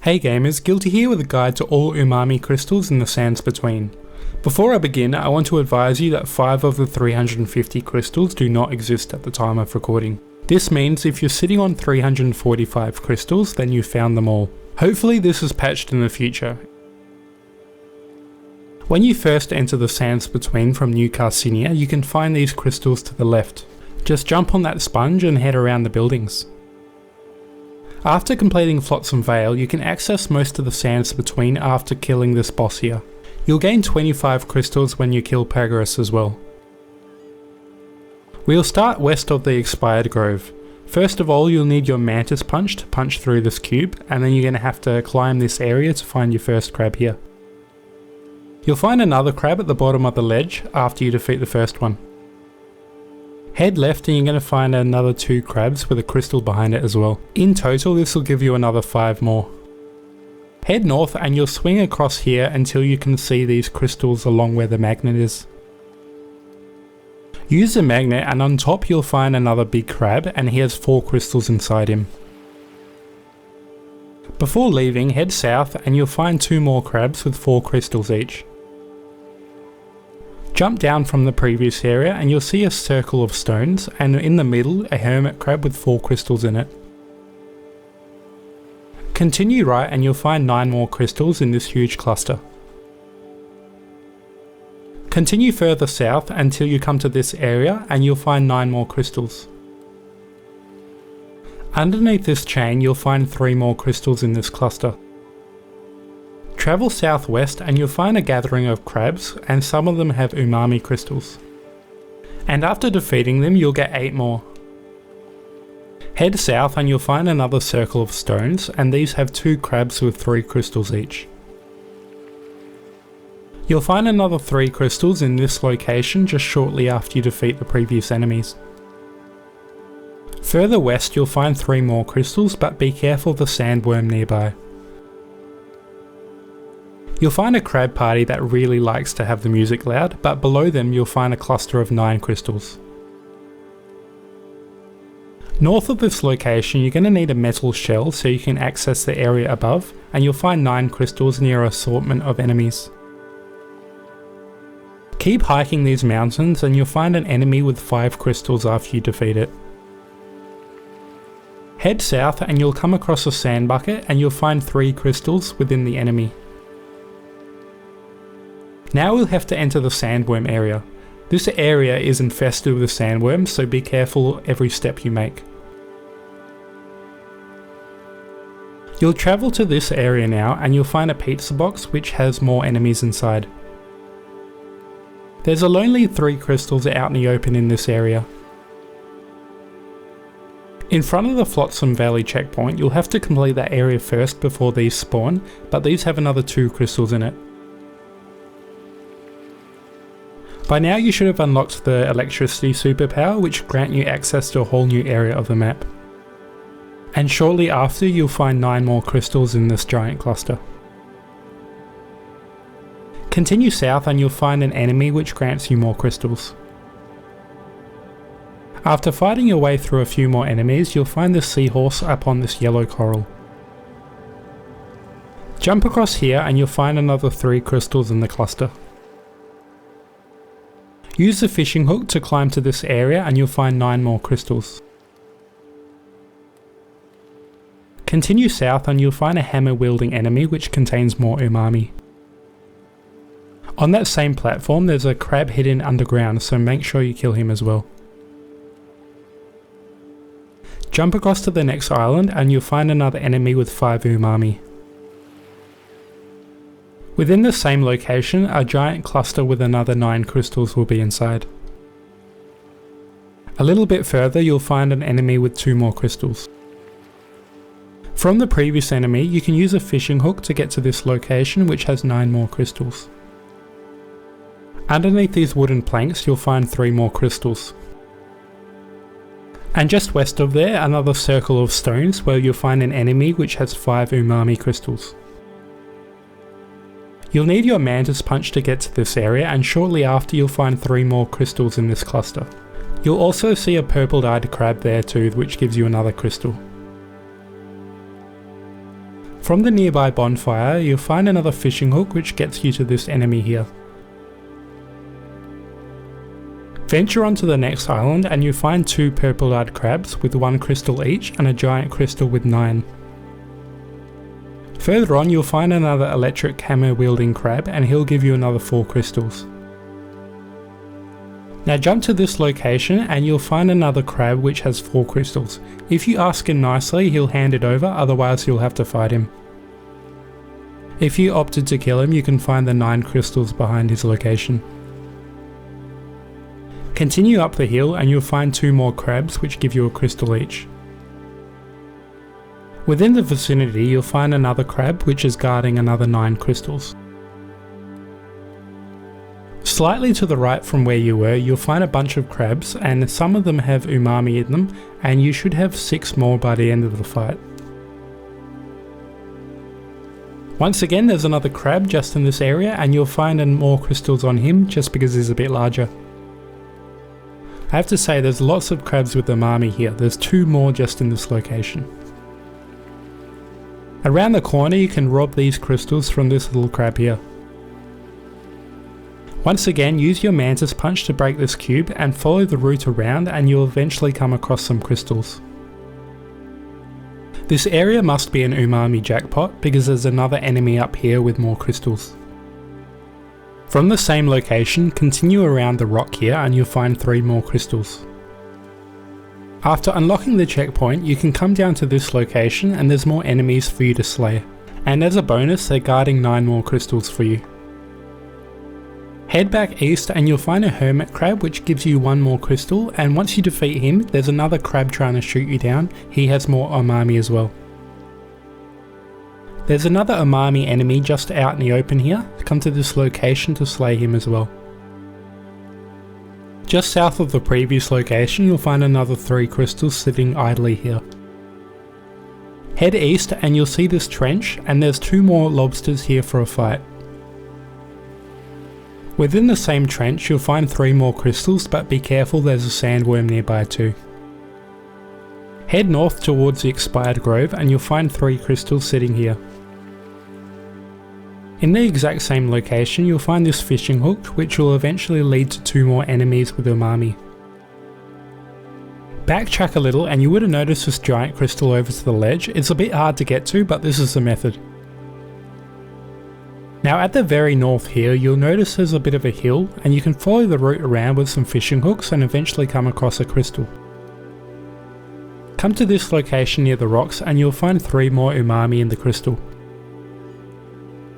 Hey gamers, Guilty here with a guide to all umami crystals in the sands between. Before I begin, I want to advise you that 5 of the 350 crystals do not exist at the time of recording. This means if you're sitting on 345 crystals, then you found them all. Hopefully this is patched in the future. When you first enter the sands between from New Carcinia, you can find these crystals to the left. Just jump on that sponge and head around the buildings. After completing Flotsam Vale, you can access most of the sands between after killing this boss here. You'll gain 25 crystals when you kill Pagorus as well. We'll start west of the Expired Grove. First of all, you'll need your Mantis Punch to punch through this cube, and then you're going to have to climb this area to find your first crab here. You'll find another crab at the bottom of the ledge after you defeat the first one. Head left and you're going to find another 2 crabs with a crystal behind it as well. In total this will give you another 5 more. Head north and you'll swing across here until you can see these crystals along where the magnet is. Use the magnet and on top you'll find another big crab and he has 4 crystals inside him. Before leaving, head south and you'll find 2 more crabs with 4 crystals each. Jump down from the previous area and you'll see a circle of stones, and in the middle a hermit crab with 4 crystals in it. Continue right and you'll find 9 more crystals in this huge cluster. Continue further south until you come to this area and you'll find 9 more crystals. Underneath this chain you'll find 3 more crystals in this cluster. Travel southwest and you'll find a gathering of crabs, and some of them have umami crystals. And after defeating them you'll get 8 more. Head south and you'll find another circle of stones, and these have 2 crabs with 3 crystals each. You'll find another 3 crystals in this location just shortly after you defeat the previous enemies. Further west you'll find 3 more crystals, but be careful of the Sandworm nearby. You'll find a crab party that really likes to have the music loud, but below them you'll find a cluster of 9 crystals. North of this location you're going to need a metal shell so you can access the area above, and you'll find 9 crystals near an assortment of enemies. Keep hiking these mountains and you'll find an enemy with 5 crystals after you defeat it. Head south and you'll come across a sand bucket and you'll find 3 crystals within the enemy. Now we'll have to enter the Sandworm area. This area is infested with sandworms, so be careful every step you make. You'll travel to this area now and you'll find a pizza box which has more enemies inside. There's a lonely 3 crystals out in the open in this area. In front of the Flotsam Valley checkpoint you'll have to complete that area first before these spawn, but these have another 2 crystals in it. By now you should have unlocked the electricity superpower, which grant you access to a whole new area of the map. And shortly after you'll find 9 more crystals in this giant cluster. Continue south and you'll find an enemy which grants you more crystals. After fighting your way through a few more enemies you'll find the seahorse up on this yellow coral. Jump across here and you'll find another 3 crystals in the cluster. Use the fishing hook to climb to this area and you'll find 9 more crystals. Continue south and you'll find a hammer wielding enemy which contains more umami. On that same platform there's a crab hidden underground, so make sure you kill him as well. Jump across to the next island and you'll find another enemy with 5 umami. Within the same location, a giant cluster with another 9 crystals will be inside. A little bit further you'll find an enemy with 2 more crystals. From the previous enemy you can use a fishing hook to get to this location which has 9 more crystals. Underneath these wooden planks you'll find 3 more crystals. And just west of there another circle of stones where you'll find an enemy which has 5 umami crystals. You'll need your Mantis Punch to get to this area, and shortly after you'll find 3 more crystals in this cluster. You'll also see a purple-eyed crab there too, which gives you another crystal. From the nearby bonfire, you'll find another fishing hook which gets you to this enemy here. Venture onto the next island and you find 2 purple-eyed crabs with 1 crystal each and a giant crystal with 9. Further on you'll find another electric hammer wielding crab and he'll give you another 4 crystals. Now jump to this location and you'll find another crab which has 4 crystals. If you ask him nicely he'll hand it over, otherwise you'll have to fight him. If you opted to kill him you can find the 9 crystals behind his location. Continue up the hill and you'll find 2 more crabs which give you a crystal each. Within the vicinity you'll find another crab which is guarding another 9 crystals. Slightly to the right from where you were you'll find a bunch of crabs and some of them have umami in them, and you should have 6 more by the end of the fight. Once again there's another crab just in this area and you'll find more crystals on him just because he's a bit larger. I have to say there's lots of crabs with umami here, there's 2 more just in this location. Around the corner you can rob these crystals from this little crab here. Once again use your mantis punch to break this cube and follow the route around and you'll eventually come across some crystals. This area must be an umami jackpot because there's another enemy up here with more crystals. From the same location, continue around the rock here and you'll find 3 more crystals. After unlocking the checkpoint, you can come down to this location and there's more enemies for you to slay. And as a bonus, they're guarding 9 more crystals for you. Head back east and you'll find a hermit crab which gives you 1 more crystal, and once you defeat him, there's another crab trying to shoot you down. He has more umami as well. There's another umami enemy just out in the open here. Come to this location to slay him as well. Just south of the previous location you'll find another 3 crystals sitting idly here. Head east and you'll see this trench, and there's 2 more lobsters here for a fight. Within the same trench you'll find 3 more crystals, but be careful, there's a sandworm nearby too. Head north towards the expired grove and you'll find 3 crystals sitting here. In the exact same location you'll find this fishing hook which will eventually lead to 2 more enemies with umami. Backtrack a little and you would have noticed this giant crystal over to the ledge. It's a bit hard to get to, but this is the method. Now at the very north here you'll notice there's a bit of a hill and you can follow the route around with some fishing hooks and eventually come across a crystal. Come to this location near the rocks and you'll find 3 more umami in the crystal.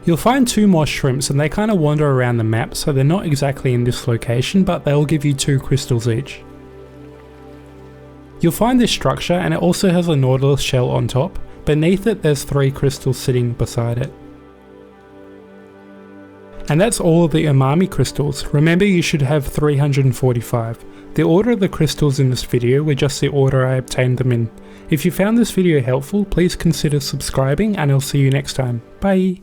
You'll find 2 more shrimps and they kind of wander around the map, so they're not exactly in this location, but they'll give you 2 crystals each. You'll find this structure and it also has a nautilus shell on top. Beneath it there's 3 crystals sitting beside it. And that's all of the umami crystals. Remember, you should have 345. The order of the crystals in this video were just the order I obtained them in. If you found this video helpful, please consider subscribing and I'll see you next time. Bye!